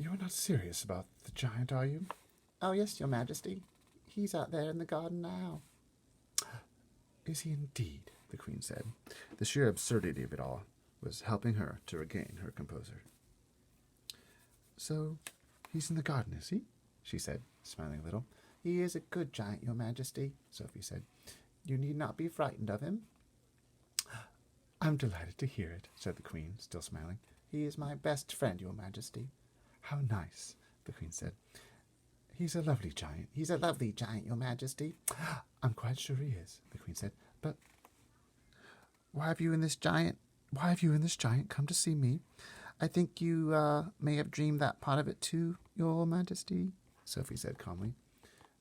You're not serious about the giant, are you? Oh, yes, your majesty. He's out there in the garden now. Is he indeed? The queen said. The sheer absurdity of it all was helping her to regain her composure. So, he's in the garden, is he? She said, smiling a little. He is a good giant, your majesty, Sophie said. You need not be frightened of him. I'm delighted to hear it, said the queen, still smiling. He is my best friend, your majesty. How nice, the queen said. He's a lovely giant. He's a lovely giant, your majesty. I'm quite sure he is, the queen said. But why have you and this giant come to see me? I think you may have dreamed that part of it too, your majesty, Sophie said calmly.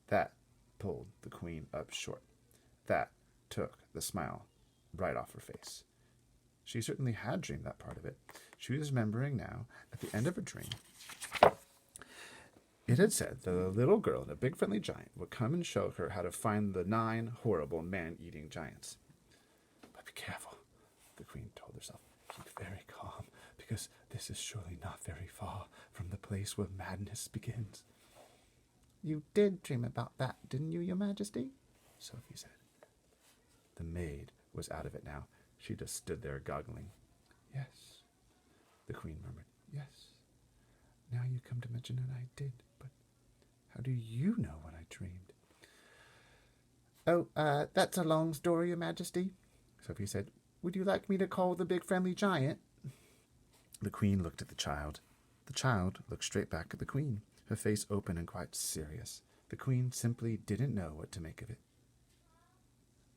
That pulled the queen up short. That took the smile right off her face. She certainly had dreamed that part of it. She was remembering now, at the end of her dream, it had said that a little girl and a big friendly giant would come and show her how to find the 9 horrible man-eating giants. But be careful, the queen told herself. Keep very calm, because this is surely not very far from the place where madness begins. You did dream about that, didn't you, your majesty? Sophie said. The maid was out of it now. She just stood there goggling. Yes, the queen murmured. Yes. Now you come to mention it, I did, but how do you know what I dreamed? Oh, that's a long story, your majesty, Sophie said. Would you like me to call the big friendly giant? The queen looked at the child. The child looked straight back at the queen, her face open and quite serious. The queen simply didn't know what to make of it.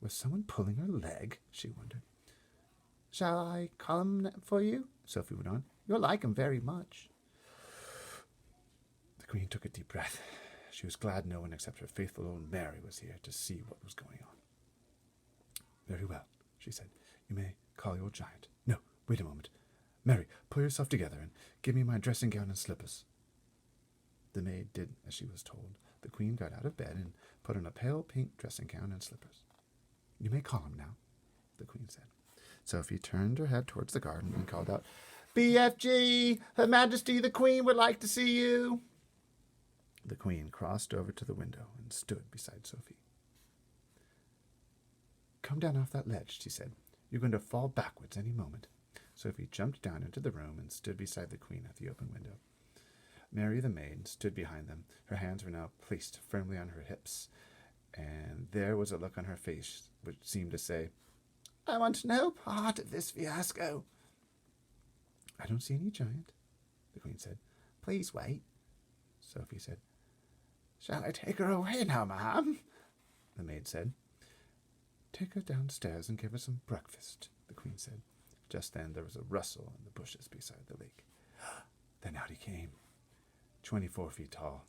Was someone pulling her leg? She wondered. Shall I call him for you? Sophie went on. You'll like him very much. The queen took a deep breath. She was glad no one except her faithful old Mary was here to see what was going on. Very well, she said. You may call your giant. No, wait a moment. Mary, pull yourself together and give me my dressing gown and slippers. The maid did as she was told. The queen got out of bed and put on a pale pink dressing gown and slippers. You may call him now, the queen said. Sophie turned her head towards the garden and called out, BFG, Her Majesty the Queen would like to see you. The queen crossed over to the window and stood beside Sophie. Come down off that ledge, she said. You're going to fall backwards any moment. Sophie jumped down into the room and stood beside the queen at the open window. Mary the maid stood behind them. Her hands were now placed firmly on her hips, and there was a look on her face which seemed to say, I want no part of this fiasco. I don't see any giant, the queen said. Please wait, Sophie said. Shall I take her away now, ma'am? The maid said. Take her downstairs and give her some breakfast, the queen said. Just then there was a rustle in the bushes beside the lake. Then out he came, 24 feet tall,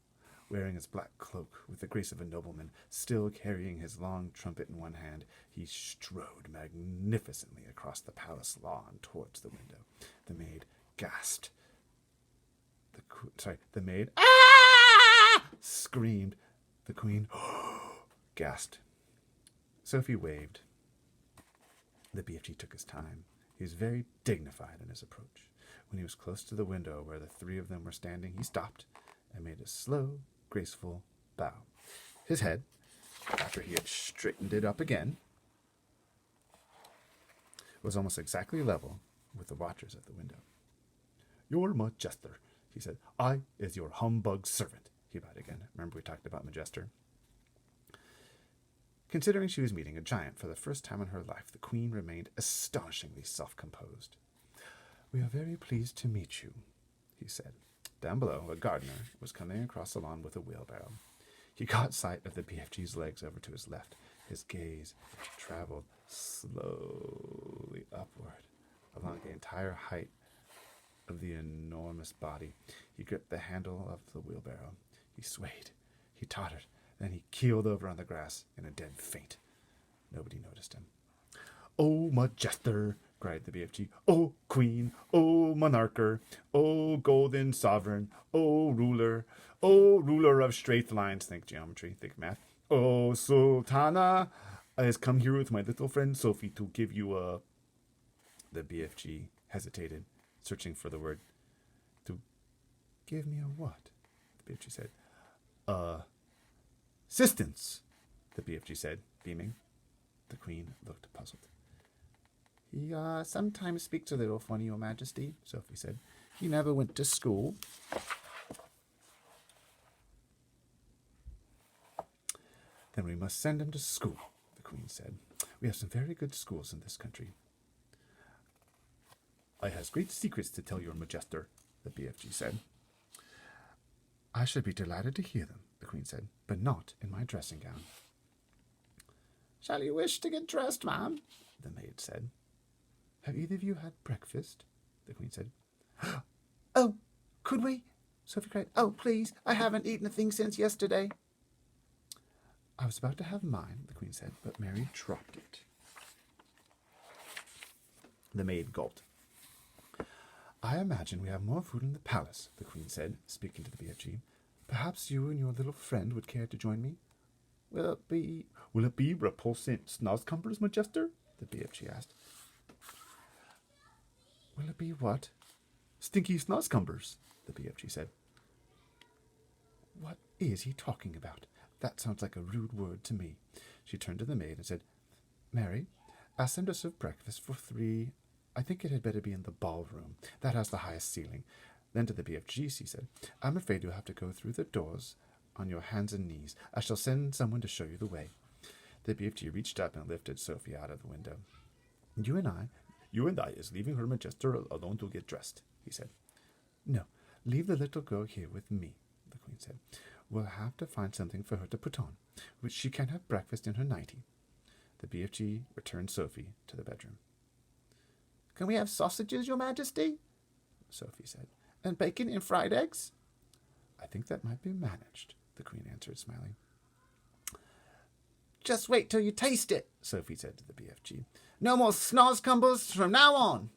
wearing his black cloak with the grace of a nobleman, still carrying his long trumpet in one hand. He strode magnificently across the palace lawn towards the window. The maid gasped. The maid screamed. The queen gasped. Sophie waved. The BFG took his time. He was very dignified in his approach. When he was close to the window where the 3 of them were standing, he stopped and made a slow, graceful bow. His head, after he had straightened it up again, was almost exactly level with the watchers at the window. Your Majester, he said. I is your humbug servant. He bowed again. Remember we talked about Majester? Considering she was meeting a giant for the first time in her life, the queen remained astonishingly self-composed. We are very pleased to meet you, he said. Down below, a gardener was coming across the lawn with a wheelbarrow. He caught sight of the BFG's legs over to his left. His gaze traveled slowly upward along the entire height of the enormous body. He gripped the handle of the wheelbarrow. He swayed. He tottered. Then he keeled over on the grass in a dead faint. Nobody noticed him. Oh, Majester, cried the BFG. Oh, Queen. Oh, Monarcher. Oh, Golden Sovereign. Oh, Ruler. Oh, Ruler of straight lines. Think geometry. Think math. Oh, Sultana. I has come here with my little friend Sophie to give you a... The BFG hesitated, searching for the word. To Give me a what? The BFG said. Assistance, the BFG said, beaming. The Queen looked puzzled. He sometimes speaks a little funny, Your Majesty, Sophie said. He never went to school. Then we must send him to school, the Queen said. We have some very good schools in this country. I has great secrets to tell your Majester, the BFG said. I should be delighted to hear them, the Queen said, but not in my dressing gown. Shall you wish to get dressed, ma'am? The maid said. Have either of you had breakfast? The Queen said. Oh, could we? Sophie cried. Oh, please, I haven't eaten a thing since yesterday. I was about to have mine, the Queen said, but Mary dropped it. The maid gulped. I imagine we have more food in the palace, the Queen said, speaking to the BFG. Perhaps you and your little friend would care to join me? Will it be repulsant snozcumbers, Majester? The BFG asked. Will it be what? Stinky snozcumbers, the BFG said. What is he talking about? That sounds like a rude word to me. She turned to the maid and said, Mary, ask them to serve breakfast for 3. I think it had better be in the ballroom. That has the highest ceiling. Then to the BFG, she said, I'm afraid you'll have to go through the doors on your hands and knees. I shall send someone to show you the way. The BFG reached up and lifted Sophie out of the window. You and I is leaving her Majester alone to get dressed, he said. No, leave the little girl here with me, the Queen said. We'll have to find something for her to put on, which she can have breakfast in her nightie. The BFG returned Sophie to the bedroom. Can we have sausages, Your Majesty? Sophie said. And bacon and fried eggs? I think that might be managed, the Queen answered, smiling. Just wait till you taste it, Sophie said to the BFG. No more snozcumbers from now on.